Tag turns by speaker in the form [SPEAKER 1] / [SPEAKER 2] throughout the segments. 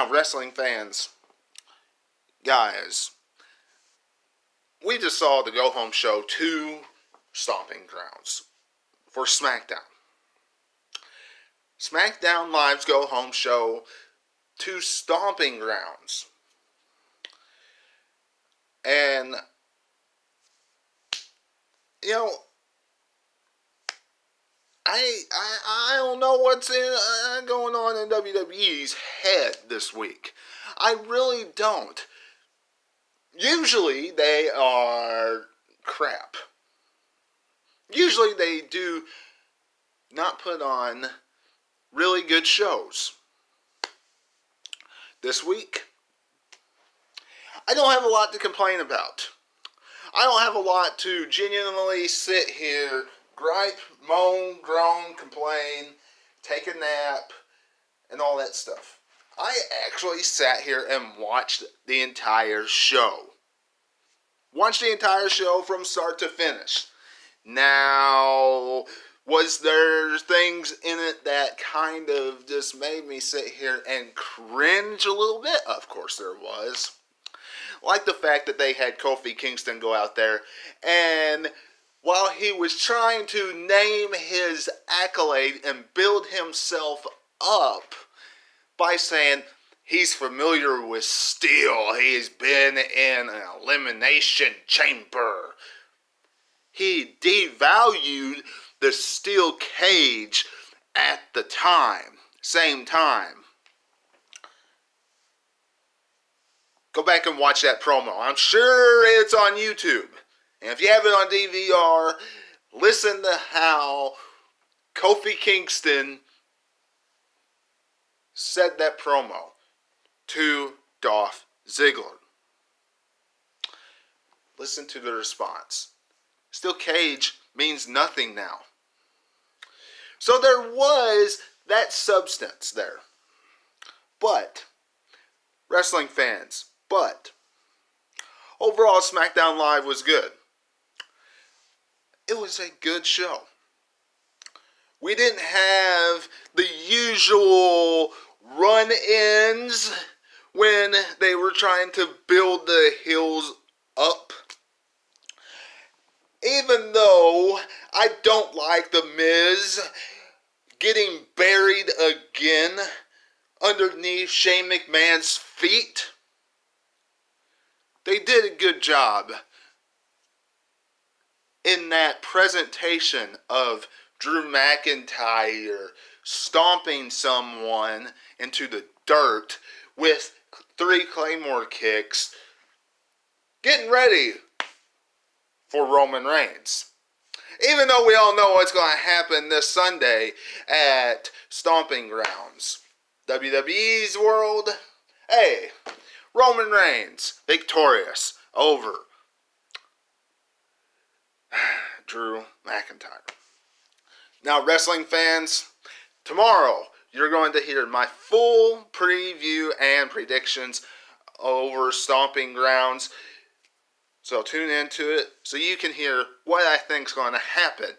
[SPEAKER 1] Now, wrestling fans, guys, we just saw the go-home show to Stomping Grounds for SmackDown. SmackDown Live's go-home show to Stomping Grounds. And, you know, I don't know what's going on in WWE's head this week. I really don't. Usually they are crap. Usually they do not put on really good shows. This week, I don't have a lot to complain about. I don't have a lot to genuinely sit here, gripe, moan, groan, complain, take a nap, and all that stuff. I actually sat here and watched the entire show. Watched the entire show from start to finish. Now, was there things in it that kind of just made me sit here and cringe a little bit? Of course there was. Like the fact that they had Kofi Kingston go out there, and while he was trying to name his accolade and build himself up by saying he's familiar with steel, he's been in an elimination chamber, he devalued the steel cage at the same time. Go back and watch that promo. I'm sure it's on YouTube. And if you have it on DVR, listen to how Kofi Kingston said that promo to Dolph Ziggler. Listen to the response. Steel cage means nothing now. So there was that substance there. But, wrestling fans, overall SmackDown Live was good. It was a good show. We didn't have the usual run-ins when they were trying to build the heels up. Even though I don't like The Miz getting buried again underneath Shane McMahon's feet, they did a good job in that presentation of Drew McIntyre stomping someone into the dirt with 3 Claymore kicks, getting ready for Roman Reigns. Even though we all know what's going to happen this Sunday at Stomping Grounds. WWE's world, hey, Roman Reigns victorious over Drew McIntyre. Now, wrestling fans, tomorrow you're going to hear my full preview and predictions over Stomping Grounds. So tune into it so you can hear what I think is going to happen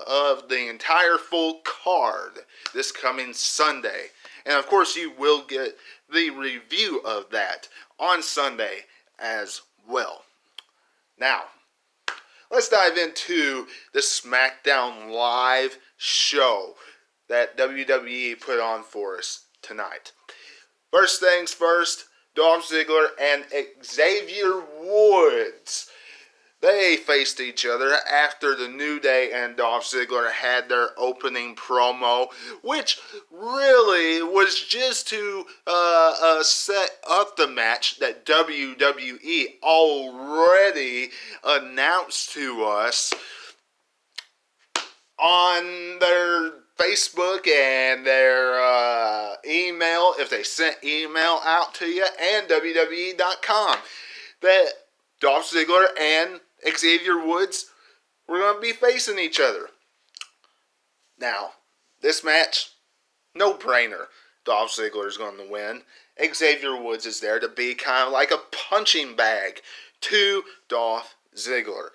[SPEAKER 1] of the entire full card this coming Sunday. And of course you will get the review of that on Sunday as well. Now, let's dive into the SmackDown Live show that WWE put on for us tonight. First things first, Dolph Ziggler and Xavier Woods. They faced each other after the New Day and Dolph Ziggler had their opening promo, which really was just to set up the match that WWE already announced to us on their Facebook and their email, if they sent email out to you, and WWE.com, that Dolph Ziggler and Xavier Woods were going to be facing each other. Now, this match, no brainer. Dolph Ziggler is going to win. Xavier Woods is there to be kind of like a punching bag to Dolph Ziggler.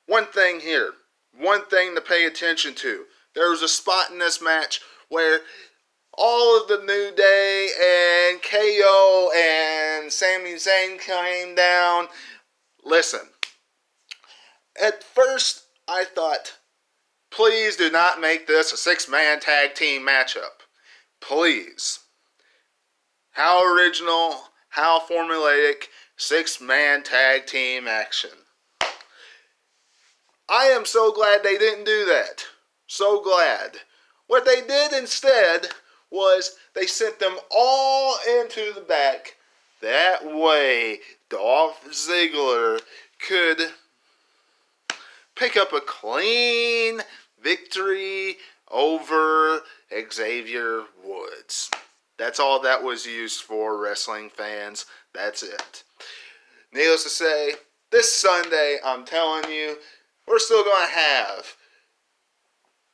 [SPEAKER 1] One thing to pay attention to. There was a spot in this match where all of the New Day and KO and Sami Zayn came down. Listen, at first I thought, please do not make this a 6-man tag team matchup. Please. How original, how formulaic, 6-man tag team action. I am so glad they didn't do that. So glad. What they did instead was they sent them all into the back. That way, Dolph Ziggler could pick up a clean victory over Xavier Woods. That's all that was used for, wrestling fans. That's it. Needless to say, this Sunday, I'm telling you, we're still going to have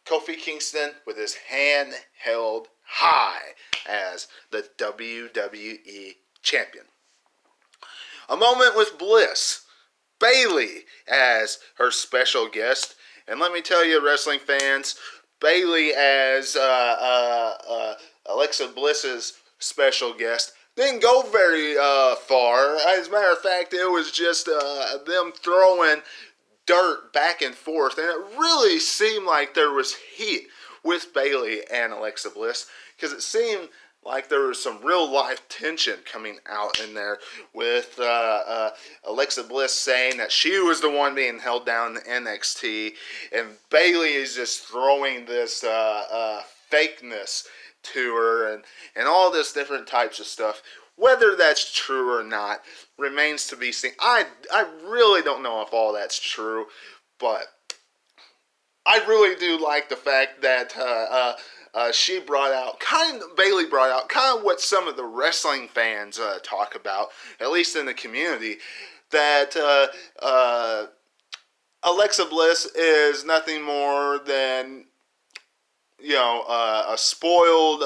[SPEAKER 1] Kofi Kingston with his hand held high as the WWE Champion. A moment with Bliss. Bayley as her special guest. And let me tell you, wrestling fans, Bayley as Alexa Bliss's special guest didn't go very far. As a matter of fact, it was just them throwing dirt back and forth, and it really seemed like there was heat with Bayley and Alexa Bliss, because it seemed like there was some real life tension coming out in there with Alexa Bliss saying that she was the one being held down in NXT, and Bayley is just throwing this fakeness to her and all this different types of stuff. Whether that's true or not remains to be seen. I really don't know if all that's true, but I really do like the fact that Bayley brought out kind of what some of the wrestling fans talk about, at least in the community, that Alexa Bliss is nothing more than, a spoiled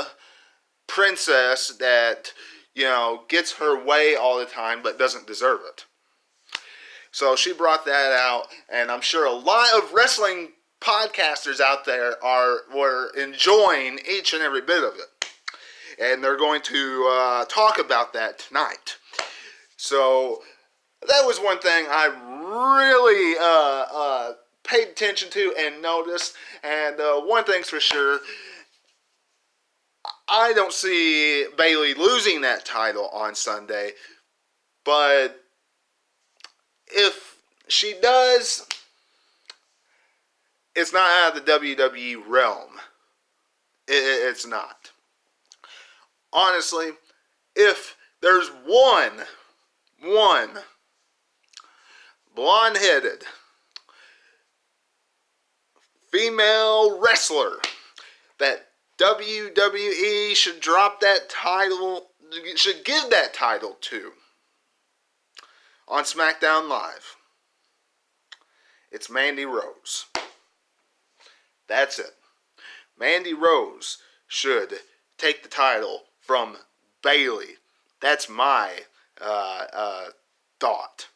[SPEAKER 1] princess that, gets her way all the time but doesn't deserve it. So she brought that out, and I'm sure a lot of wrestling podcasters out there were enjoying each and every bit of it. And they're going to talk about that tonight. So that was one thing I really paid attention to and noticed. And one thing's for sure, I don't see Bayley losing that title on Sunday. But if she does, it's not out of the WWE realm. It's not. Honestly, if there's one blonde-headed female wrestler that WWE should drop that title, should give that title to on SmackDown Live, it's Mandy Rose. That's it. Mandy Rose should take the title from Bayley. That's my thought.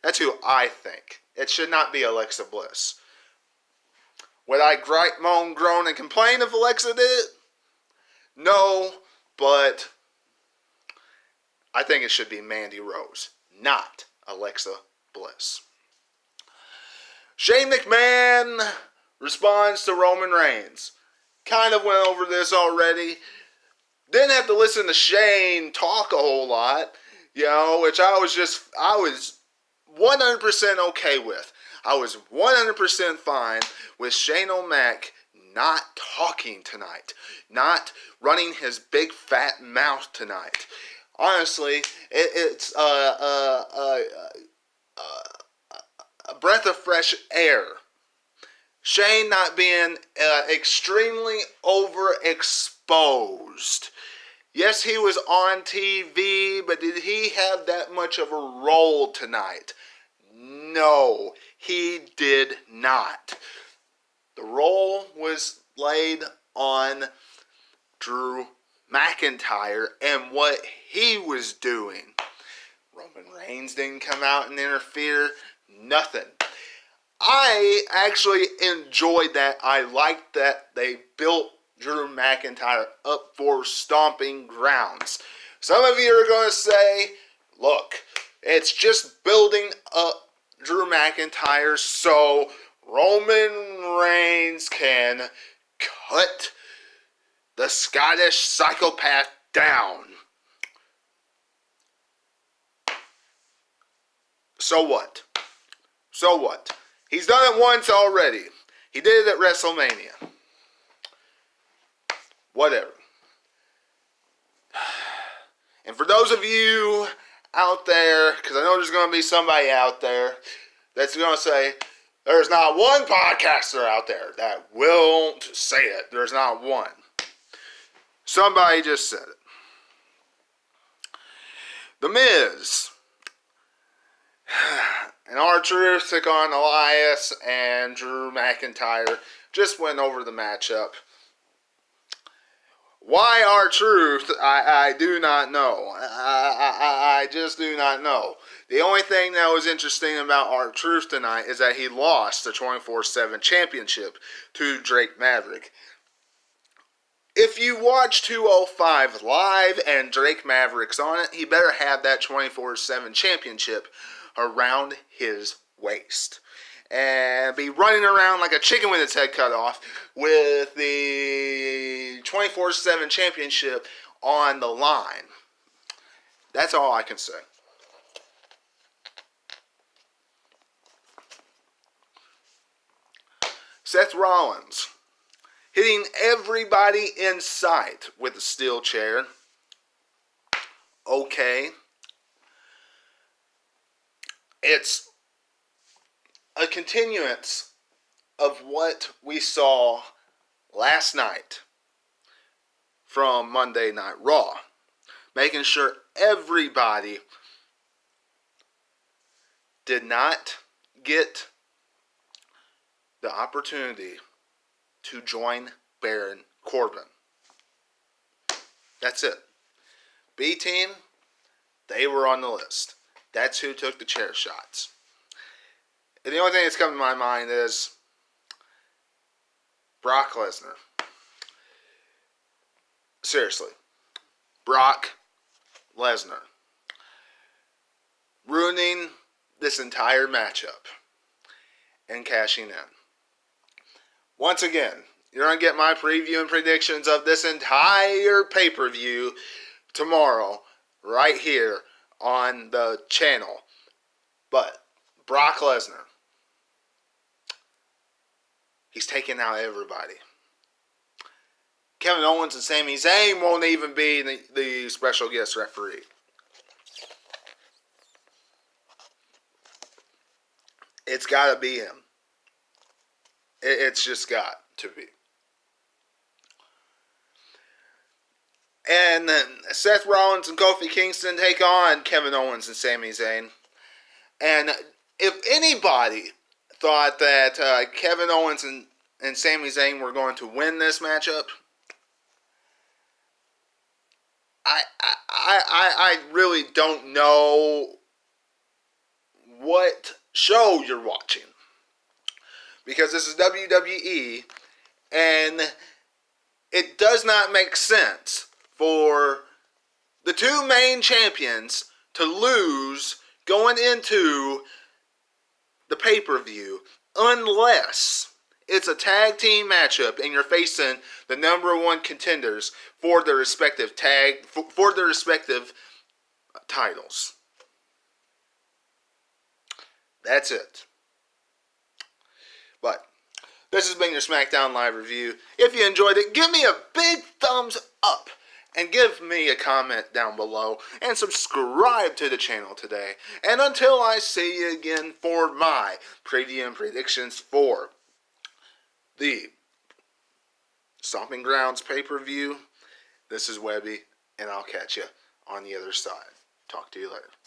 [SPEAKER 1] That's who I think. It should not be Alexa Bliss. Would I gripe, moan, groan, and complain if Alexa did it? No, but I think it should be Mandy Rose, not Alexa Bliss. Shane McMahon responds to Roman Reigns. Kind of went over this already. Didn't have to listen to Shane talk a whole lot, which I was 100% okay with. I was 100% fine with Shane O'Mac not talking tonight, not running his big fat mouth tonight. Honestly, it's a breath of fresh air. Shane not being extremely overexposed. Yes, he was on TV, but did he have that much of a role tonight? No, he did not. The role was laid on Drew McIntyre and what he was doing. Roman Reigns didn't come out and interfere. Nothing. I actually enjoyed that. I liked that they built Drew McIntyre up for Stomping Grounds. Some of you are going to say, look, it's just building up Drew McIntyre so Roman Reigns can cut the Scottish psychopath down. So what? So what? He's done it once already. He did it at WrestleMania. Whatever. And for those of you out there, because I know there's going to be somebody out there that's going to say, there's not one podcaster out there that won't say it. There's not one. Somebody just said it. The Miz and R-Truth took on Elias, and Drew McIntyre just went over the matchup. Why R-Truth, I do not know. I just do not know. The only thing that was interesting about R-Truth tonight is that he lost the 24/7 championship to Drake Maverick. If you watch 205 live and Drake Maverick's on it, he better have that 24/7 championship around his waist and be running around like a chicken with its head cut off with the 24/7 championship on the line. That's all I can say. Seth Rollins hitting everybody in sight with a steel chair. Okay. It's a continuance of what we saw last night from Monday Night Raw. Making sure everybody did not get the opportunity to join Baron Corbin. That's it. B team, they were on the list. That's who took the chair shots. And the only thing that's coming to my mind is Brock Lesnar. Seriously. Brock Lesnar. Ruining this entire matchup and cashing in. Once again, you're going to get my preview and predictions of this entire pay-per-view tomorrow right here on the channel. But Brock Lesnar, he's taking out everybody. Kevin Owens and Sami Zayn won't even be the special guest referee. It's got to be him. It's just got to be. And then Seth Rollins and Kofi Kingston take on Kevin Owens and Sami Zayn. And if anybody thought that Kevin Owens and Sami Zayn were going to win this matchup, I really don't know what show you're watching. Because this is WWE, and it does not make sense for the two main champions to lose going into the pay-per-view unless it's a tag team matchup and you're facing the number one contenders for their respective titles. That's it. But this has been your SmackDown Live review. If you enjoyed it, give me a big thumbs up and give me a comment down below and subscribe to the channel today. And until I see you again for my preview and predictions for the Stomping Grounds pay-per-view, this is Webby, and I'll catch you on the other side. Talk to you later.